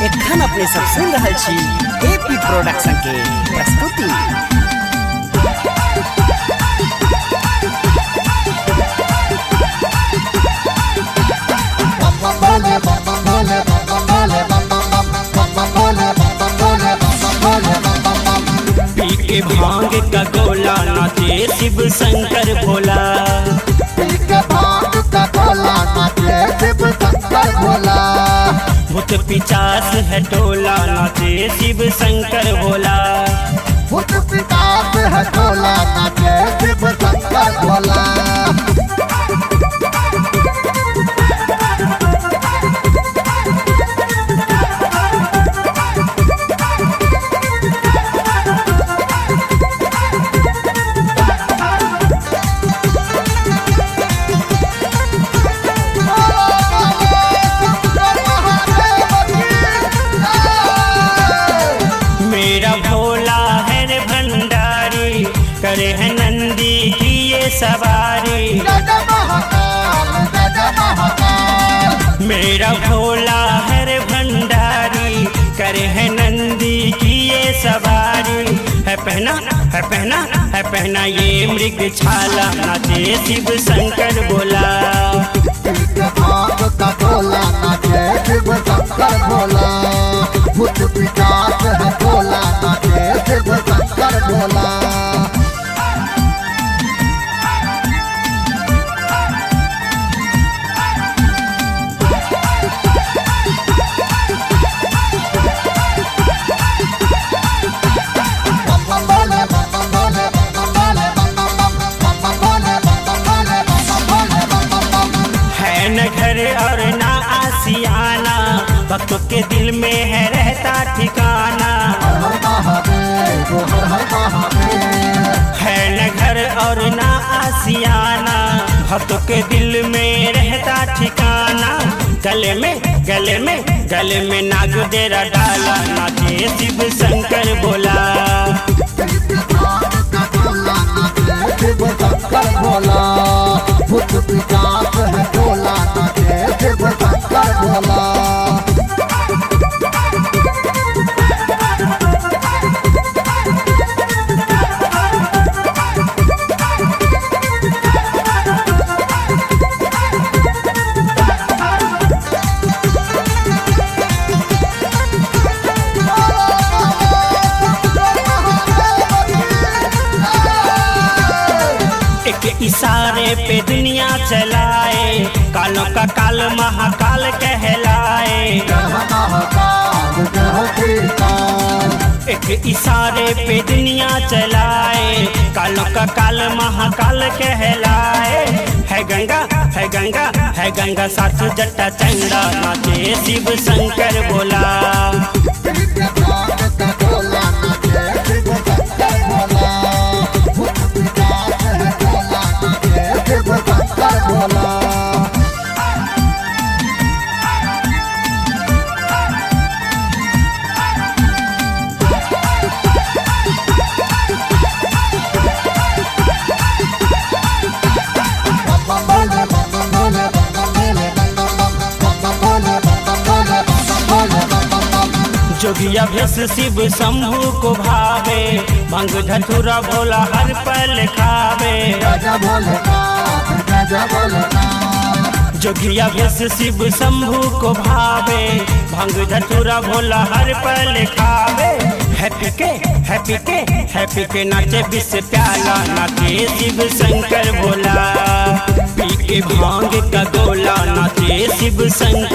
एखन अपने सब सुन रहल छी एपी प्रोडक्शन के प्रस्तुति। पी के भांग का गोला नाचे शिव शंकर भोला। पी के भांग का गोला नाचे शिव शंकर भोला। भूत पिचास है टोला नाचे शिव शंकर भोला। भूत पिचास है टोला नाचे शिव शंकर भोला। करे है नंदी की ये सवारी। मेरा भोला है रे भंडारी करे है नंदी की ये सवारी। है पहना ये मृग छाला नाचे शिव शंकर भोला। नाचे शिव शंकर भोला। भूत पिचास है भोला नाचे शिव शंकर भोला। और ना आशियाना भक्तों के दिल में है रहता ठिकाना। है न घर और ना आशियाना भक्तों के दिल में रहता ठिकाना। गले में नाग डेरा डाला नाचे शिव शंकर भोला। शिव शंकर भोला। भूत पिचास है भोला नाचे शिव शंकर भोला। इशारे पे दुनिया चलाए कालों का काल महाकाल कहलाए। एक इशारे पे दुनिया चलाए कालों का काल महाकाल कहलाए। है गंगा साथ जट्टा चंदा नाचे शिव शंकर भोला। जोगिया भेष शिव शंभु को भावे भंग धतूरा भोला हर पल खावे। जोगिया भेष शिव शंभु को भावे भंग धतूरा भोला हर पल खावे। हैप्पी के नाचे विष प्याला नाचे शिव शंकर भोला। पी के भांग का गोला नाचे शिव शंकर